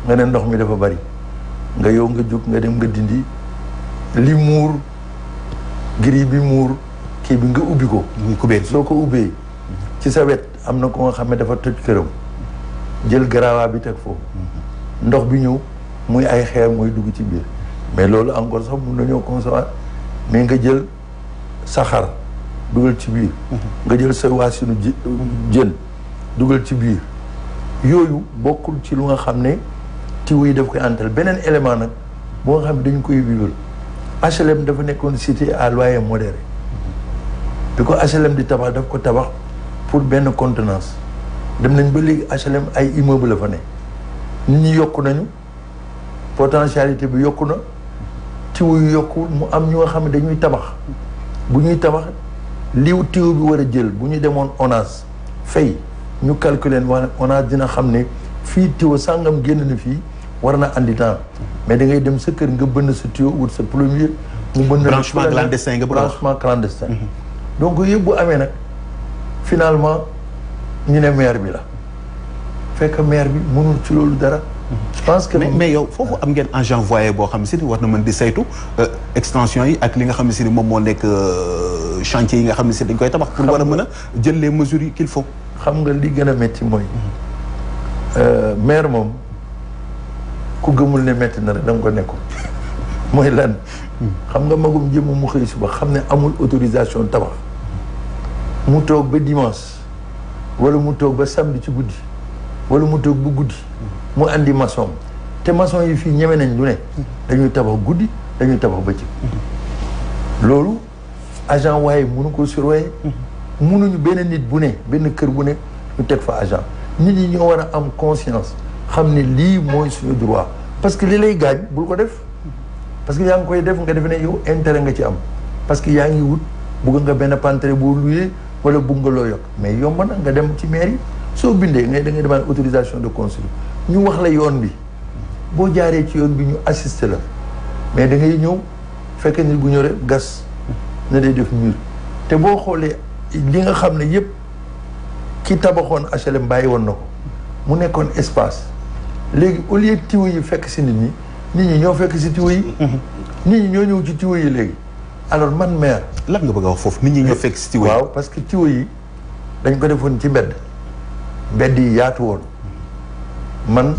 nga ne ndox mi dafa bari nga yow nga jóg nga dem nga dindi li muur gris bi muur kii bi nga ubbi ko. soo ko ubbee ci sa wet am na ko nga xam ne dafa toj këram jël garaawaa bi teg foofu ndox bi ñëw muy ay xeer mooy dugg ci biir mais loolu encore sax mun nañoo concevoir mais nga jël saxaar dugal ci biir. nga jël sa waasinu jën dugal ci biir yooyu bokkul ci lu nga xam ne tiw yi daf koy antal beneen élément nag boo nga xam ne dañu koy vivre HLM dafa nekkoon cité à loyer modéré bi ko HLM di tabax daf ko tabax pour benn contenance dem nañ ba léegi HLM ay immeuble la fa ne nit ñi yokku nañu potentialité bi yokku na tiw yu yokku mu am ñu nga xam ne dañuy tabax bu ñuy tabax liw tiw bi war a jël bu ñu demoon ONAS fay ñu calculer wala ONAS dina xam ne fii tiw sàngam génn na fii war na andi temps mais da ngay dem sa kër nga bënn sa tuyau wut sa plombier mu bënn branchement clandestin nga branchement clandestin donc yëpp bu amee nag finalement ñu ne maire bi la fekk maire bi mënul ci loolu dara je pense que mais yow foofu am ngeen agent voyer boo xam ne si ni war na mën di saytu extension yi ak li nga xam ne si ni moom moo nekk chantier yi nga xam ne si dañ koy tabax pour war a mën a jël les mesures yi qu'il faut xam nga li gën a métti mooy maire moom ku gëmul ne métti na rek da nga ko nekkoon mooy lan xam nga magum jëmm mu xëy suba xam ne amul autorisation tabax mu toog ba dimanche wala mu toog ba samedi ci guddi wala mu toog ba guddi mu andi maçon te maçon yi fii ñeme nañ lu ne dañuy tabax guddi dañuy tabax bëccëg loolu agent waaye mënu ko surveiller mënuñu benn nit bu ne benn kër bu ne ñu teg fa agent nit ñi ñoo war a am conscience xam ne lii mooy suñu droit parce que li lay gaañ bul ko def parce que yaa ngi koy def nga defe ne yow intérêt nga ci am parce que yaa ngi wut bugg nga benn pantere boo luyee wala bugg nga loo yokk mais yomb na nga dem ci mairie soo bindee ngay da ngay demande autorisation de construire ñu wax la yoon bi boo jaaree ci yoon bi ñu assister la mais da ngay ñëw fekk nit bu ñëw rek gas na day def mur te boo xoolee li nga xam ne yëpp ki tabaxoon HLM bàyyi woon na ko mu nekkoon espace léegi au lieu tiwo yi fekk si nit ñi ñoo fekk si tiwo yi nit ñi ñoo ñëw ci tiwo yi léegi alors man maire lan nga bëgg a wax foofu nit ñi ñoo fekk si tiwo yi waaw parce que tiwo yi dañ ko defoon ci mbedd yi yaatu woon man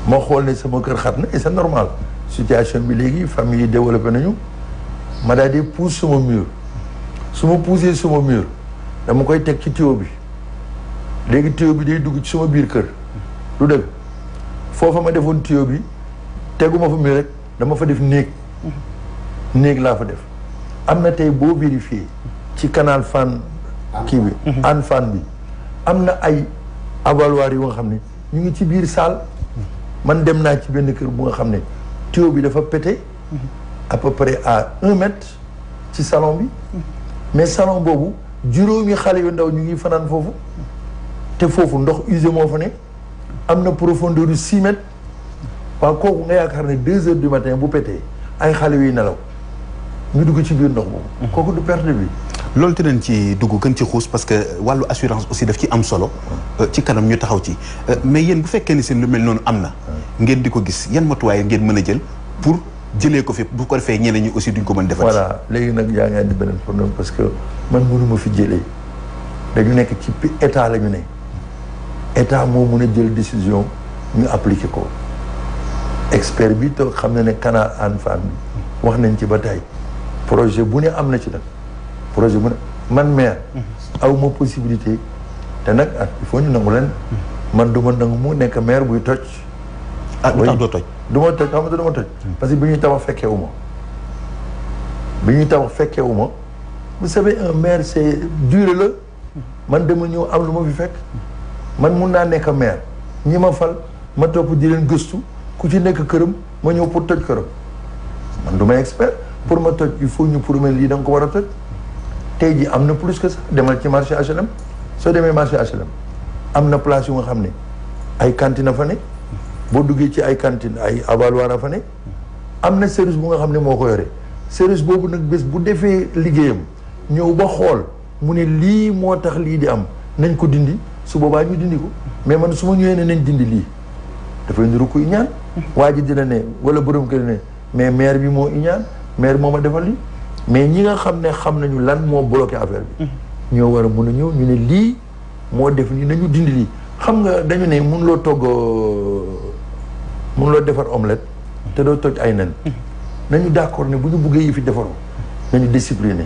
ma xool ne sama kër xat na et c'est normal situation bi léegi famille yi développé nañu ma daal di pousse sama mur su ma poussé sama mur dama koy teg ci tiwo bi léegi tuyau bi day dugg ci sama biir kër du dëgg foofa ma defoon tuyau bi teguma fa mi rek dama fa def néeg laa fa def am na tey boo vérifié ci canal Fann kii bi an Fann bi am na ay avaloir yu nga xam ne ñu ngi ci biir salle man dem naa ci benn kër bu nga xam ne tuyau bi dafa pété à peu près à 1 mètre ci salon bi mais salon boobu juróomi xale yu ndaw ñu ngi fanaan foofu te foofu ndox usé moo fa ne am na profondeur yu 6 mètres waaw kooku nga yaakaar ne 2 heures du matin bu pété ay xale yuy nelaw ñu dugg ci biir ndox boobu kooku du perte bi loolu te nañ ci dugg gën ci xuus parce que wàllu assurance aussi daf ci am solo ci kanam ñu taxaw ci mais yéen bu fekkee ni seen lu mel noonu am na ngeen di ko gis yan matuwaay ngeen mën a jël pour jëlee ko fi bu ko defee ñeneen ñi aussi duñ ko mën defal voilà léegi nag yaa ngi andi beneen problème parce que man mënuma fi jëlee dañu nekk ci état la ñu ne état moo mën a jël décision ñu appliqué ko expert bi toog xam na ne canal Hann Fann bi wax nañ ci ba tey projet bu ne am na ci nag projet bu ne man maire aw ma possibilité te nag il faut ñu nangu leen man du ma nangu mu nekk maire buy toj lu tax doo toj du ma toj xam nga du ma toj parce que bi ñuy tabax fekkee wu ma vous savez un maire c'est durée la man dama ñëw am lu ma fi fekk man mun naa nekk maire ñi ma fal ma topp di leen gëstu ku ci nekk këram ma ñëw pour toj këram man du may expert pour ma toj il faut ñu prouver lii da nga ko war a toj tey jii am na plus que ça demal ci marché HLM soo demee marché HLM am na place yu nga xam ne ay cantine a fa ne boo duggee ci ay cantine ay avaloir a fa ne am na service bu nga xam ne moo ko yore service boobu nag bés bu defee liggéeyam ñëw ba xool mu ne lii moo tax lii di am nañ ko dindi su boobaa ñu dindi ko mais man su ma ñëwee ne nañ dindi lii dafay niru ku iñaan waa ji dina ne wala borom kër ne mais maire bi moo iñaan maire bi moo ma defal li mais ñi nga xam ne xam nañu lan moo bloqué affaire bi ñoo war a mun a ñëw ñu ne lii moo def nii nañu dindi lii xam nga dañu ne mun loo togg mun loo defar omelette te doo toj ay nen nañu d'accord ne bu ñu buggee yi fi defaroo nañu discipliné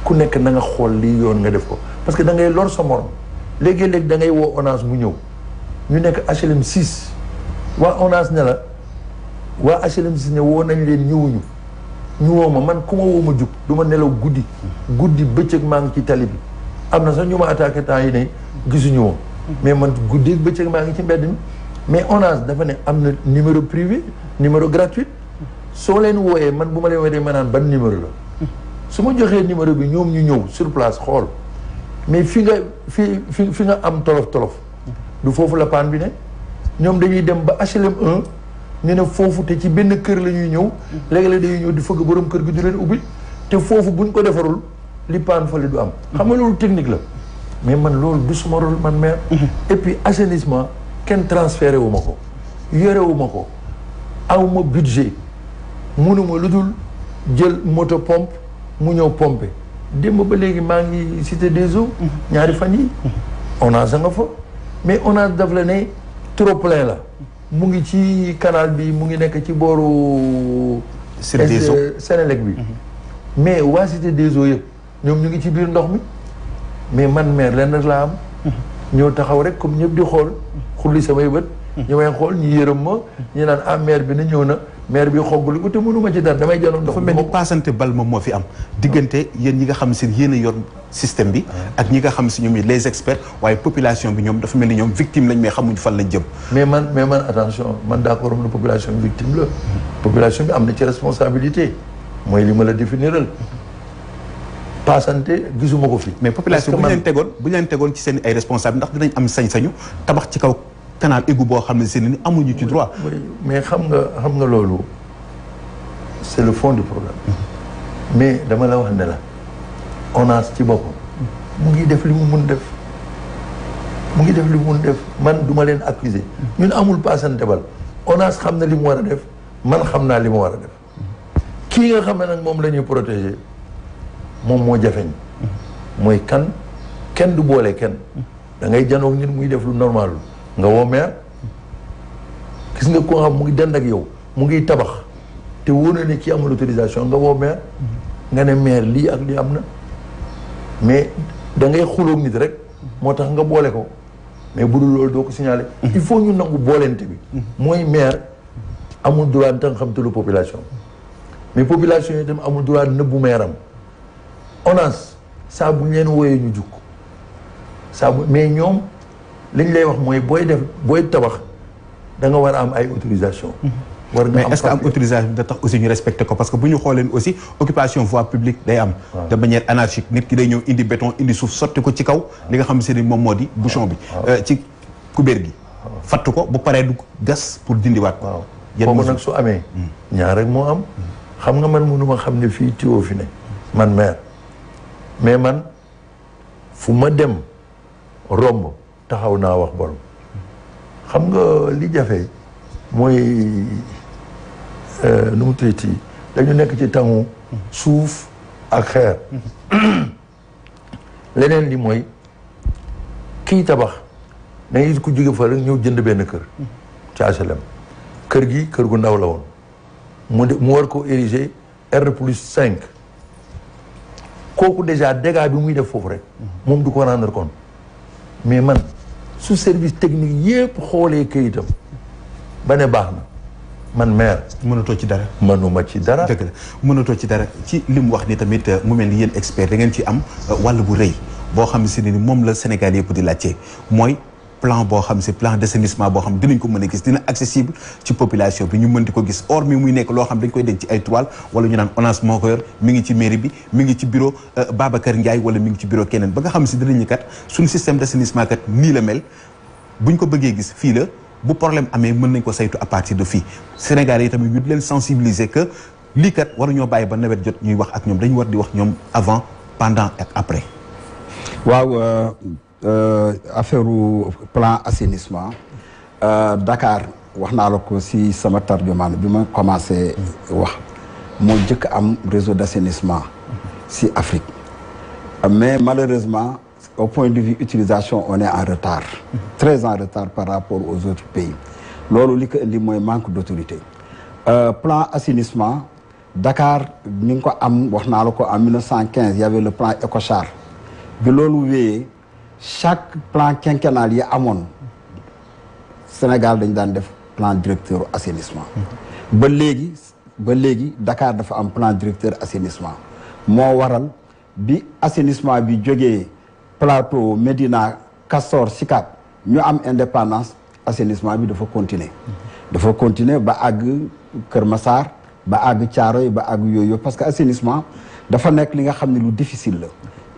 ku nekk na nga xool lii yoon nga def ko parce que da ngay lor sa morom léegi-léegi da ngay woo ONAS mu ñëw ñu nekk HLM 6 waa ONAS ne la waa HLM 6 ne woo nañ leen ñëwuñu ñu woo ma man ku ma woo ma jug du ma nelaw guddi bëccëg maa ngi ci tali bi am na sax ñu ma attaqué temps yi ne gisuñu woon mais man guddi bëccëg maa ngi ci mbedd mi mais ONAS dafa ne am na numéro privé numéro gratuit soo leen wooyee man bu ma leen woowee ma naan ban numéro la su ma joxee numéro bi ñoom ñu ñëw sur place xool mais fi nga am tolof du foofu la paan bi ne ñoom dañuy dem ba HLM 1 ñu ne foofu te ci benn kër la ñuy ñëw léegi-léeg dañuy ñëw di fëgg borom kër gi du leen ubbi te foofu buñ ko defarul li paan fale du am xam nga loolu technique la mais man loolu du suma rôle man maire et puis assainissement kenn transféré wu ma ko yorewu ma ko awma budget munuma lu dul jël moto pompe mu ñëw pompe démb ba léegi maa ngi cité des eaux ñaari fan yi ONAS a nga fa mais ONAS daf la ne trop plein la mu ngi ci canal bi mu ngi nekk ci booru Sénélec bi mais waa cité des eaux yëpp ñoom ñu ngi ci biir ndox mi mais man maire lenn rek laa am ñëw taxaw rek comme ñëpp di xool xulli samay bët ñu may xool ñu yërëm ma ñu naan maire bi na ñëw na maire bi xogguli ko te mënuma ci dara damay janoon ndox dafa mel ni paasante bal moom moo fi am diggante yéen ñi nga xam si yéen a yor système bi ak ñi nga xam si ñoom les experts waaye population bi ñoom dafa mel ni ñoom victime lañ mais xamuñ fan lañ jëm mais man attention man d'accord am na population bi victime la population bi am na ci responsabilité mooy li ma la définiral paasante gisuma ko fi mais population bu ñu leen tegoon ci seen ay responsable ndax dinañ am sañ-sañu tabax ci kaw canal égout boo xam ne seen ni amuñu ci droit mais xam nga loolu c'est le fond du problème mais dama la wax ne la ONAS ci boppam mu ngi def li mu mun def man duma leen accuser ñun amul paasante bal ONAS xam na li mu war a def man xam naa li mu war a def kii nga xam ne nag moom la ñuy protéger moom moo jafeñ mooy kenn du boole kenn da ngay janoog nit muy def lu normal nga woo maire gis nga koo xam mu ngi dend ak yow mu ngi tabax te wóor na ne kii amul autorisation nga woo maire nga ne maire lii ak lii am na mais da ngay xuloog nit rek moo tax nga boole ko mais bu dul loolu doo ko signaler il faut ñu nangu boolente bi mooy maire amul droit tam xam te lu population mais population yi tam amul droit nëbbu maire am ONAS saa bu ñu leen wooyee ñu jukk saa bu mais ñoom liñ lay wax mooy booy tabax da nga war a am ay autorisation war nga mais est-ce que am autorisation da tax aussi ñu respecté ko parce que bu ñu xooleen aussi occupation voie publique day am de manière anarchique nit ki day ñëw indi béton indi suuf sotti ko ci kaw li nga xam ne moom moo di bouchon bi ci kubéer gi fatt ko bu paree du gas pour dindiwaat waaw boobu nag su amee ñaar rek moo am xam nga man mënuma xam ne fii tiwo fi ne man maire mais man fu ma dem romb taxaw naa wax borom xam nga li jafe mooy nu mu tuddati dañu nekk ci tàngu suuf ak xeer leneen li mooy kii tabax da ngay gis ku jóge fa rek ñëw jënd benn kër ci HLM kër gi kër gu ndaw la woon mu war ko ériger R+5 kooku déjà dégâts bi muy def foofu rek moom du ko rendre compte mais man su service technique yépp xoolee kayitam ba ne baax na man maire mënatoo ci dara mënuma ci dara dëgg la mënatoo ci dara ci li mu wax ni tamit mu mel ni yéen expert da ngeen ci am wàll bu rëy boo xam si ne ni moom la Sénégal yëpp di laajte mooy plan boo xam si plan d'assainissement boo xam dinañ ko mën a gis dina accessible ci population bi ñu mën di ko gis or mi muy nekk loo xam dañ koy denc ci ay toile wala ñu naan ONAS moo ko yor mi ngi ci mairie bi mi ngi ci bureau Babacar Ndiaye wala mi ngi ci bureau keneen ba nga xam si dinañu kat suñu système d'assainissement kat nii la mel buñ ko bëggee gis fii la bu problème amee mën nañ ko saytu à partir de fii Sénégalais yi tamit ñu di leen sensibiliser que lii kat waruñoo bàyyi ba nawet jot ñuy wax ak ñoom dañu war di wax ñoom avant pendant ak après. waaw affaire plan assainissement Dakar wax naa la ko si sama tarjumaan bi ma commencé wax moo jëkk am réseau d'assainissement si Afrique mais malheureusement au point de vue utilisation on est en retard très en retard par rapport aux autres pays loolu li ko indi mooy manque d'autorité plan assainissement Dakar ni nga ko am wax naa la ko en 1915 il y avait le plan Ecochar bi loolu wéyee chaque plan quinquennal yi amoon Sénégal dañ daan def plan directeur assainissement ba léegi Dakar dafa am plan directeur assainissement moo waral bi assainissement bi jógee Plateau Médina Castor Sicap ñu am indépendance assainissement bi dafa continuer ba àgg Kër Massar ba àgg Thiaroye ba àgg yooyu parce que assainissement dafa nekk li nga xam ne lu difficile la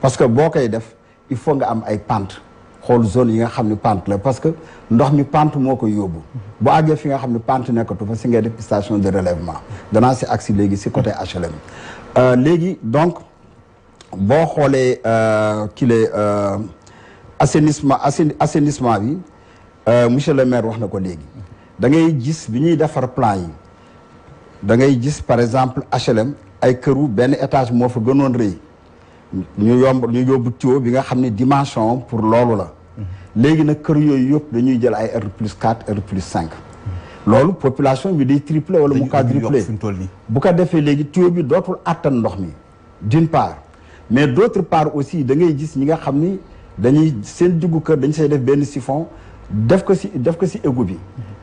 parce que boo koy def il faut nga am ay pente xool zone yi nga xam ne pente la parce que ndox mi pente moo koy yóbbu bu àggee fi nga xam ne pente nekkatu fa si ngay def station de relèvement danaa si agsi léegi si côté HLM léegi donc boo xoolee assainissement bi monsieur le maire wax na ko léegi da ngay gis bi ñuy defar plan yi da ngay gis par exemple HLM ay këru benn étage moo fa gënoon rëy ñu yóbbu tuyau bi nga xam ne dimension pour loolu la léegi nag kër yooyu yëpp dañuy jël ay R+4 R+5 loolu population bi day triplé wala mu quadruplé bu ko defee léegi tuyau bi dootul attan ndox mi d'une part mais d'autre part aussi da ngay gis ñi nga xam ni dañuy seen diggu kër dañ say def benn siphon def ko si égout bi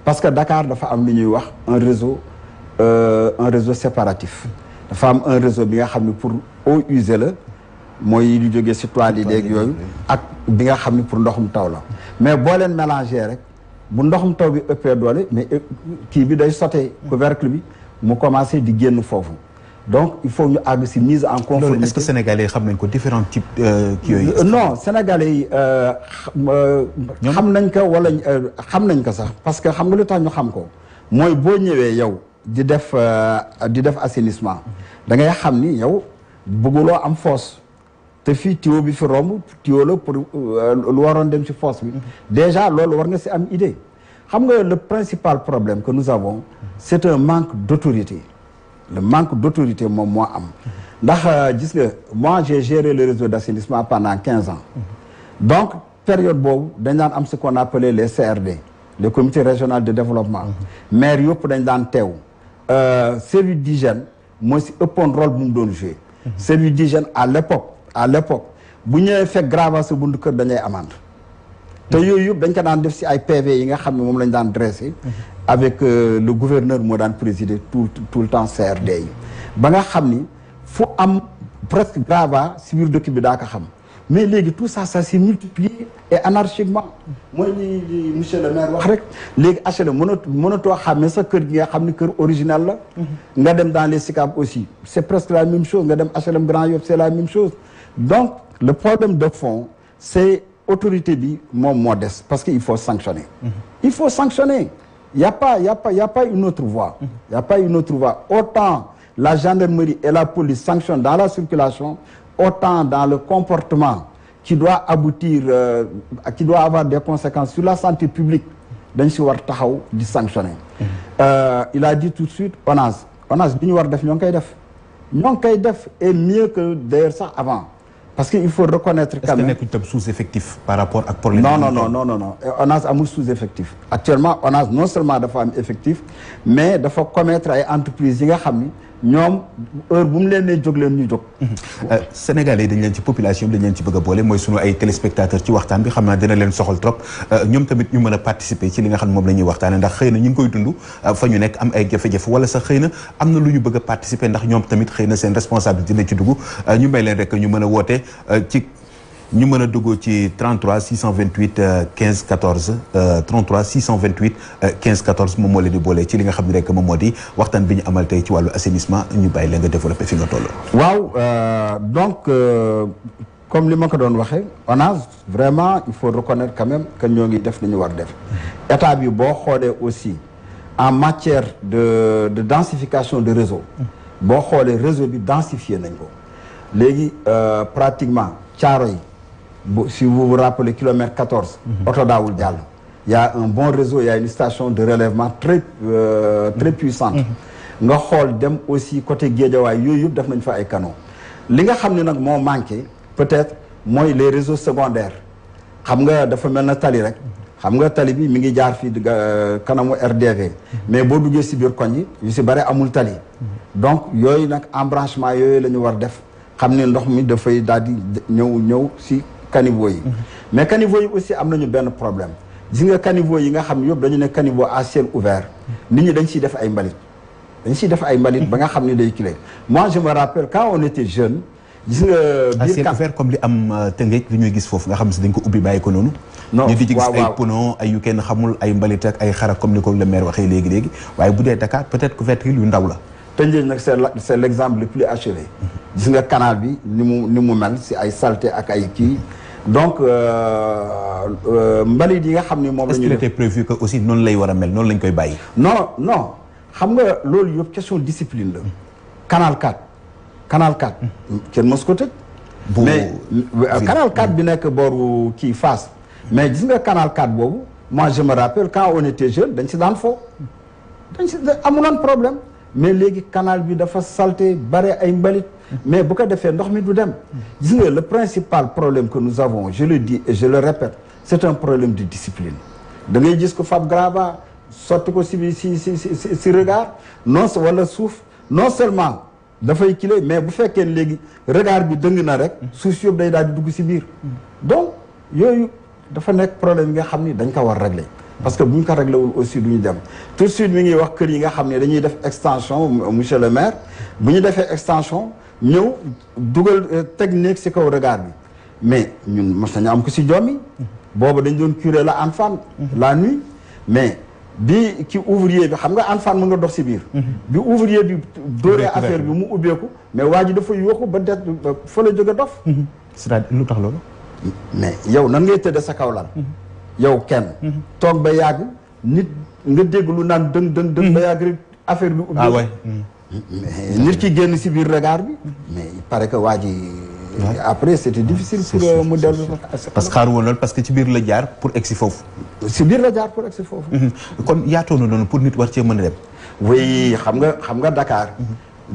parce que Dakar dafa am lu ñuy wax un réseau séparatif dafa am un réseau bi nga xam ne pour eau usée la mooy lu jógee si toile yi léegi yooyu ak bi nga xam ne pour ndoxum taw la mais boo leen mélangé rek bu ndoxum taw bi ëppee doole mais kii bi day sauté couvercle bi mu commencé di génn foofu donc il faut ñu àgg si mise en conformité. loolu est-ce que sénégalais xam nañ ko différents types kii yooyu. non sénégalais yi xam nañ ko wala xam nañ ko sax parce que xam nga lu tax ñu xam ko mooy boo ñëwee yow di def assainissement da ngay xam ni yow bëgguloo am fosse te fii tuyau bi fi romb tuyau la pour lu waroon dem si fosse bi déjà loolu war nga si am idée xam nga le principal problème que nous avons c'est un manque d'autorité. Le manque d'autorité moom moo am ndax gis nga moi j'ai géré le réseau d'assainissement pendant 15 ans donc période boobu dañ daan am ce qu'on appelait les CRD les comités régionaux de développement maire yëpp dañ daan teew service d'hygiène mooy si ëppoon rôle bu mu doon jouer service d'hygiène à l'époque bu ñëwee fekk grava sa buntu kër dañuy amende te yooyu yëpp dañ ko daan def si ay PV yi nga xam ne moom lañ daan dressé avec le gouverneur moo daan présider tout le temps CRD yi ba nga xam ni fu am presque grava si biir dëkk bi daa ko xam mais léegi tout ça s'est multiplié et anarchiquement mooy li monsieur le maire wax rek léegi HLM mënatoo xàmmee sa kër gi nga xam ni kër original la nga dem dans les SICAP aussi c'est presque la même chose nga dem HLM Grand Yoff c'est la même chose donc le problème de fond c'est autorité bi moom moo des parce que il faut sanctionner il faut sanctionner il y a pas une autre voie il y a pas une autre voie autant la gendarmerie et la police sanctionnent dans la circulation autant dans le comportement qui doit aboutir qui doit avoir des conséquences sur la santé publique dañ si war taxaw di sanctionner il a dit tout de suite ONAS bi ñu war def ñoo ngi koy def et mieux que d'ailleurs sax avant parce que il faut reconnaître quand même. est-ce que nekkul tam sous-effectif par rapport ak problème. non ONAS amul sous-effectif actuellement ONAS non seulement dafa am effectif mais dafa commettre ay entreprises yi nga xam ni ñoom heure bu mu leen nee jóg leen ñu jóg. Sénégalais dañ leen ci population bi dañ leen ci bëgg a boole mooy sunu ay téléspectateurs ci waxtaan bi xam naa dina leen soxal trop ñoom tamit ñu mën a participer ci li nga xam ne moom la ñuy waxtaanee ndax xëy na ñu ngi koy dund fa ñu nekk am ay jafe-jafe wala sax xëy na am na lu ñu bëgg a participer ndax ñoom tamit xëy na seen responsabilité dina ci dugg ñu may leen rek ñu mën a woote ci. ñu mën a duggoo ci 33 628 15 14 33 628 15 14 moom moo leen di boole ci li nga xam ne rek moom moo di waxtaan bi ñu amal tey ci wàllu assainissement ñu bàyyi la nga développé fi nga toll. waaw donc comme li ma ko doon waxee ONAS vraiment il faut reconnaître quand même que ñoo ngi def li ñu war def état bi boo xoolee aussi en matière de densification de réseau boo xoolee réseau bi densifié nañ ko léegi pratiquement Thiaroye si vous vous rappelez kilomètre 14 oto daawul jàll y a un bon réseau, il y a une station de relèvement très puissante. nga xool dem aussi côté Guédiawaye yooyu yëpp def nañ fa ay canaux. li nga xam ne nag moo manqué peut-être mooy les réseaux secondaires xam nga dafa mel na tali rek xam nga tali bi mi ngi jaar fii kanamu RDV mais boo duggee si biir koñ yi yu si bare amul tali donc yooyu nag embranchement yooyu la ñu war def xam ne ndox mi dafay daal di ñëw si caniveau yi mais caniveau yi aussi am nañu benn problème gis nga caniveau yi nga xam yëpp dañu ne caniveau à ciel ouvert nit ñi dañ siy def ay mbalit ba nga xam ne day kilé moi je me rappelle quand on était jeune gis nga biir ouvert comme li am Tëngéej li ñuy gis foofu nga xam si dañ ko ubbi bàyyi ko noonu non ñu di ci gis ay pono ay yu kenn xamul ay mbalit ak ay xara comme ni ko le maire waxee léegi waaye bu dee Dakar peut-être couverture yu ndaw la Tëngéej nag c'est l'exemple le plus achevé gis nga canal bi ni mu mel si ay saleté ak ay kii donc mbalit yi nga xam ni moom la ñu. est-ce qu'il était prévu que aussi noonu lay war a mel noonu lañ koy bàyyi. non xam nga loolu yëpp question discipline la. canal 4 kenn mos ko tëj. mais canal 4 bi nekk booru kii Fass. mais gis nga canal 4 boobu moi je me rappelle quand on était jeune dañ si daan fo. amuloon problème mais léegi canal bi dafa salté bare ay mbalit. mais bu ko defee ndox mi du dem. gis nga le principal problème que nous avons je le dis et je le répète c'est un problème de discipline. da ngay gis ko fab grava sotti ko si regard wala suuf non seulement dafay kile mais bu fekkee léegi regard bi dëng na rek suuf yëpp day daal di dugg si biir. donc yooyu dafa nekk problème yi nga xam ni dañ ko war régler. parce que bu ñu ko réglé wul aussi du ñu dem tout de suite mi ngi wax kër yi nga xam ne dañuy def extension monsieur le maire bu ñu defee extension ñëw dugal technique si kaw regard bi mais ñun mos nañu am ko si jommi boobu dañ doon curer la Hann Fann la nuit mais bi ki ouvrier bi xam nga Hann Fann mën nga dox si biir bi ouvrier bi dóoree affaire bi mu ubbeeku mais waa ji dafa yokku ba det fa la jóge dof c'est-à-dire lu tax loolu mais yow nan ngay tëdd sa kaw lal yow kenn toog ba yàgg nit nga dégg lu naan dëng ba yàgg rek affaire bi ubbeeku nit ki génn si biir regard bi mais il paraît que waa ji après c'était difficile pour mu dellu parce que xaaru woon loolu parce que ci biir la jaar pour egsi foofu si biir la jaar pour egsi foofu kon yaatoo na noonu pour nit war cee mën a dem oui xam nga Dakar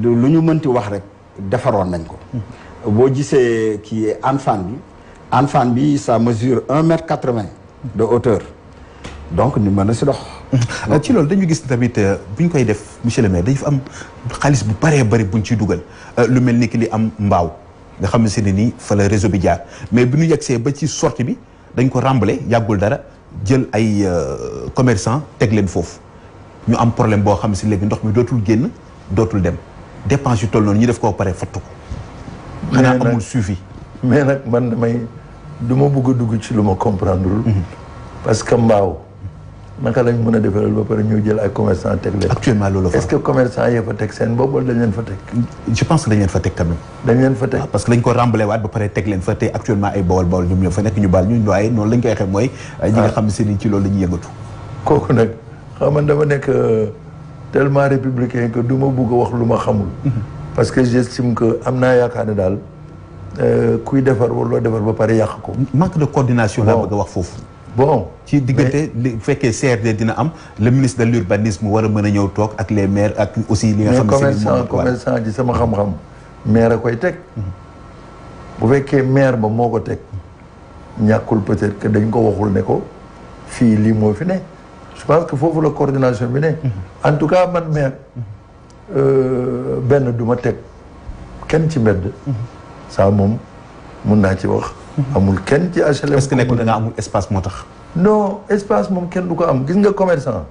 lu ñu mënti wax rek defaroon nañ ko boo gisee kii Hann Fann bi ça mesure 1,80 m de hauteur donc ni mën na si dox ci loolu dañu gis tamit bu ñu koy def monsieur le maire dañu fa am xaalis bu bëree bëri buñ ciy dugal lu mel ni ki li am mbaaw nga xam ne nii fa la réseau bi jaar mais bi ñu yegsee ba ci sortie bi dañ ko rembler yàggul dara jël ay commerçant teg leen foofu ñu am problème boo xam si léegi ndox mi dootul génn dootul dem dépense yu toll noonu ñu def koo pare fattu ko xanaa amul suivi mais nag man damay du ma bëgg a dugg ci lu ma comprendreul parce que mbaaw naka lañ mën a defaral ba pare ñu jël ay commerçant teg leen. actuellement loolu fa est-ce que commerçant yee fa teg seen bopp wala dañ leen fa teg. je pense que dañ leen fa teg quand même. dañ leen fa teg parce que lañ ko remblayé waat ba pare teg leen fa te actuellement ay bawol ñoom ñoo fa nekk ñu baal ñu waaye noonu lañ koy waxee mooy. ñi nga xam ne seen ci loolu la ñuy yëngatu. kooku nag xam nga dama nekk tellement républicain que du ma bugg a wax lu ma xamul. parce que j'estime que am naa yaakaar ne daal kuy defar wala defar ba pare yàq ko. manque de coordination laa bëgg a wax foofu. bon ci diggante bu fekkee CRD dina am le ministre de l'urbanisme war a mën a ñëw toog ak les maires ak aussi li nga xam ne mais commerçant ji sama xam-xam maire a koy teg bu fekkee maire ba moo ko teg ñàkkul peut-être que dañ ko waxul ne ko fii lii moo fi ne je pense que foofu la coordination bi ne en tout cas man maire benn du ma teg kenn ci mbedd ça moom mun naa ci wax amul kenn ci HLM. est-ce que nekkul da nga amul espace moo tax. non espace moom kenn du ko am gis nga commerçant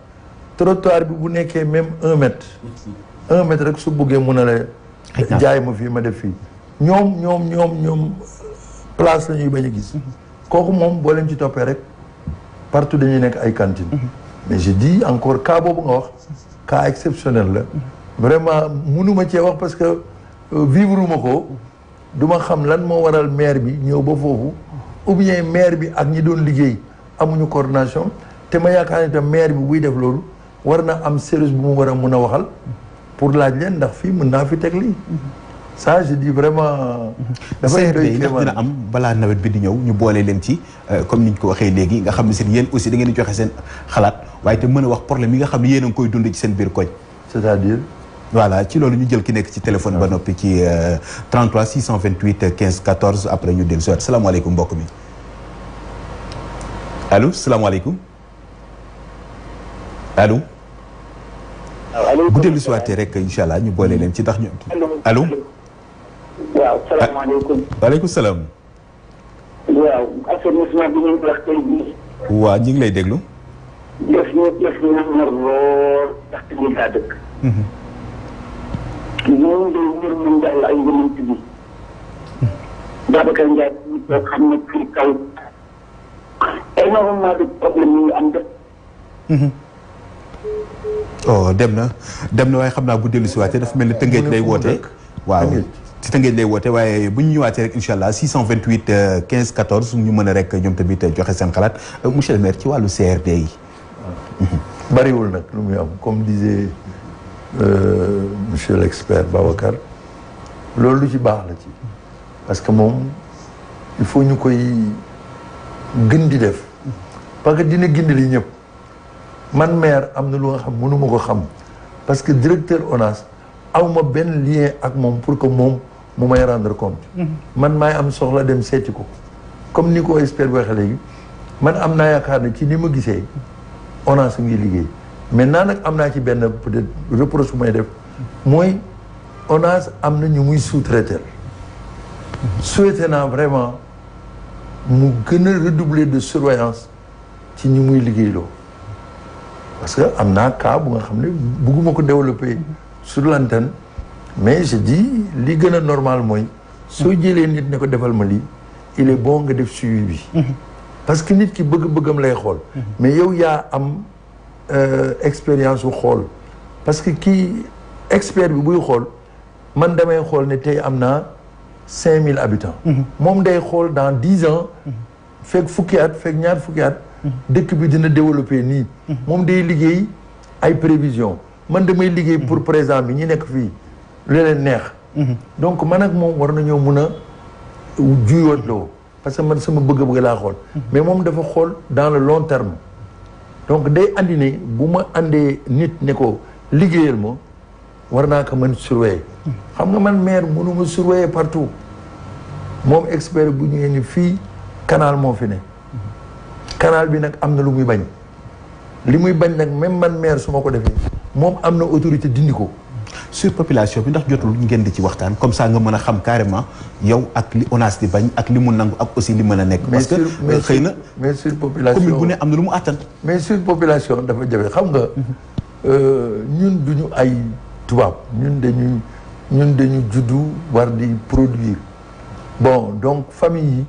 trottoir bi bu nekkee même 1 mètre. 1 mètre rek su buggee mun a la jaay ma fii ma def fii. ñoom place la ñuy bañ a gis. kooku moom boo leen ci toppee rek partout dañuy nekk ay cantines. mais je dis encore cas boobu nga wax cas exceptionnel la. vraiment mënuma cee wax parce que vivre ma ko. duma xam lan moo waral maire bi ñëw ba foofu ou bien maire bi ak ñi doon liggéey amuñu coordination te ma yaakaar ne tam maire bi buy def loolu war na am service bu mu war a mun a waxal pour laaj leen ndax fii mën naa fi teg lii ça je dis vraiment. dafay CRD yi ndax dina am balaa nawet bi di ñëw ñu boole leen ci comme niñ ko waxee léegi nga xam ne seen yéen aussi da ngeen di joxe seen xalaat waaye te mën a wax problème yi nga xam ne yéen a ngi koy dund ci seen biir koñ. c'est-à-dire. voilà ci loolu ñu jël ki nekk ci téléphone ba noppi ci 33 628 15 14 après ñu dellu si waat salaamaaleykum mbokk mi allo salaamaaleykum allo. bu dellu si waatee rek incha allah ñu boole leen ci ndax ñu. allo. waaw salaamaaleykum. waaleykum salaam. waaw assainissement bi ñu wax tey jii. waa ñu ngi lay déglu. def ñu ñor lool ndax tëjee daa dëkk. ñooñu de wóor nañu yàlla ay yonent bi. Babacar Ndiaye ñu toog xam ne fii kaw énormément de problème yi ñu am def. oh dem na waaye xam naa bu dellu si waatee dafa mel ni Tëngéej lay wootee. waaw ci Tëngéej lay woote waaye bu ñu ñëwaatee rek incha allah 628 15 14 ñu mën a rek ñoom tamit joxe seen xalaat monsieur le maire ci wàllu CRD yi. bariwul nag lu muy am comme disait monsieur l'expert Babacar loolu lu ci baax la ci parce que moom il faut ñu koy gën di def parce que dina gindi li ñëpp man maire am na lu nga xam mënuma ko xam parce que directeur ONAS awma benn lien ak moom pour que moom mu may rendre compte man maay am soxla dem seeti ko comme ni ko expert bi waxee léegi man am naa yaakaar ne ci ni ma gisee ONAS ngi liggéey maintenant nag am naa ci benn peut-être reproche bu may def mooy ONAS am na ñu muy sous-traiter souhaité naa vraiment mu gën a redoubler de surveillance ci ñi muy liggéeyloo parce que am naa cas bu nga xam ne bugguma ko développer sur l'antenne mais je dis li gën a normal mooy soo jëlee nit ne ko defal ma lii il est bon nga def suivi bi parce que nit ki bëgg-bëggam lay xool mais yow yaa am expérience wu xool parce que kii expert bi buy xool man damay xool ne tey am naa 5000 habitants moom day xool dans 10 ans fekk fukki at fekk ñaar fukki at dëkk bi dina développer nii moom day liggéey ay prévisions man damay liggéey pour présent bi ñi nekk fii lu leen neex donc man ak moom war nañoo mun a juyootloo parce que man sama bëgg-bëgg laa xool mais moom dafa xool dans le long terme donc day andi ne bu ma andee nit ne ko liggéeyal ma war naa ko mën surveiller xam nga man maire mënuma surveiller partout moom expert bu ñëwee ni fii canal moo fi ne canal bi nag am na lu muy bañ li muy bañ nag même man maire su ma ko defee moom am na autorité dindi ko surpopulation bi ndax jotul ngeen di ci waxtaan comme ça nga mën a xam carrément yow ak li ONAS di bañ ak li mu nangu ak aussi li mën a nekk parce que xëy na mais surpopulation commune bu ne am na lu mu àttan mais surpopulation dafa jafe xam nga ñun duñu ay tubaab ñun dañu juddu war di produire bon donc famille yi